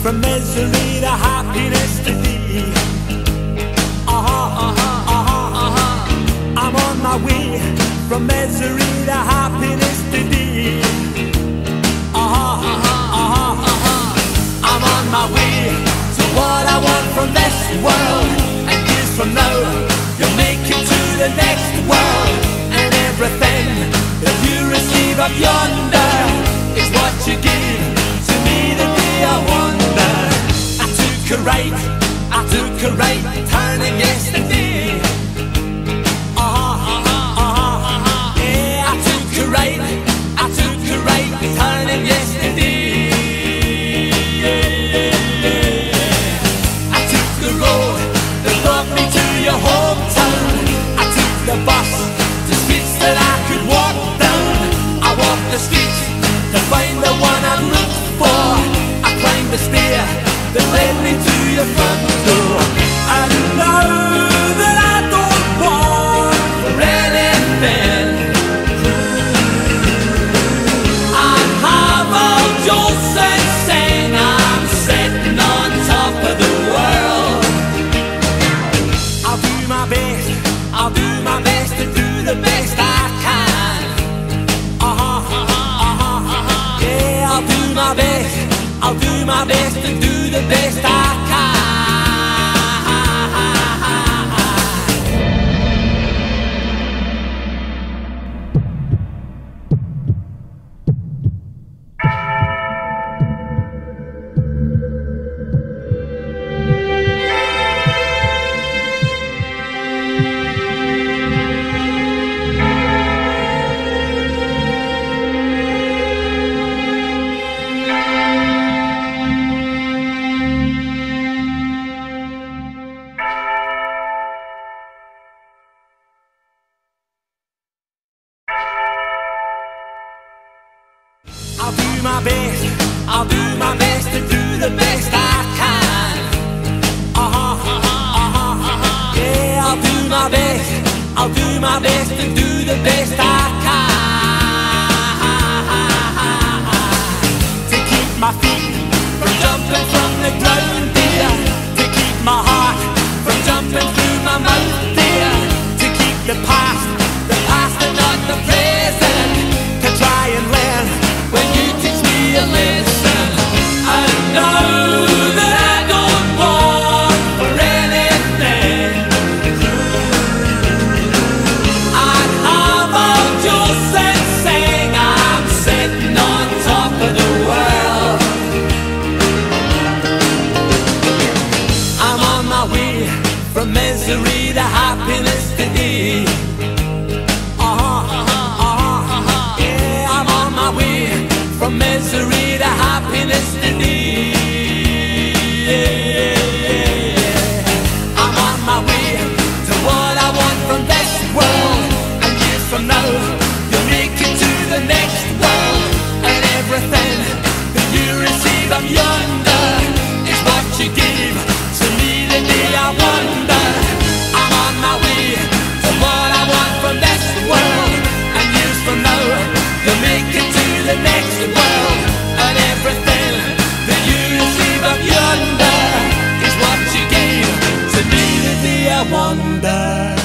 from misery to happiness to thee. I'm on my way from misery to happiness to thee. I'm on my way to what I want from this world, and years from now you'll make it to the next world, and everything that you receive up yonder is what you give to me the day I wonder. I took a right turning yesterday. Yeah, I took a right turning yesterday. I took the road that brought me to your hometown. I took the bus to streets that I could walk down. I walked the streets to find the one I looked for. I climbed the stair that led me to your front door. And now that I don't want for anything, I have all Jolson saying I'm sitting on top of the world. I'll do my best to do the best I can. Yeah, I'll do my best to do the best I can. I'll do my best to do the best I can. Yeah, I'll do my best to do the best I can. To keep my feet from jumping from the ground, dear. To keep my heart from jumping through my mouth, dear. To keep the past and not the present. To try and learn when you teach me a lesson. I know that I don't want for anything. I have all Jolson saying I'm sitting on top of the world. I'm on my way from misery to happiness today. Yeah, I'm on my way from misery to happiness today. I'm on my way to what I want from this world, and years from now you'll make it to the next world, and everything that you receive up yonder is what you give to me the day I wonder. I'm on my way to what I want from this world, and years from now you'll make it to the next world, and everything that you receive up yonder is what you gave to me the day I wonder.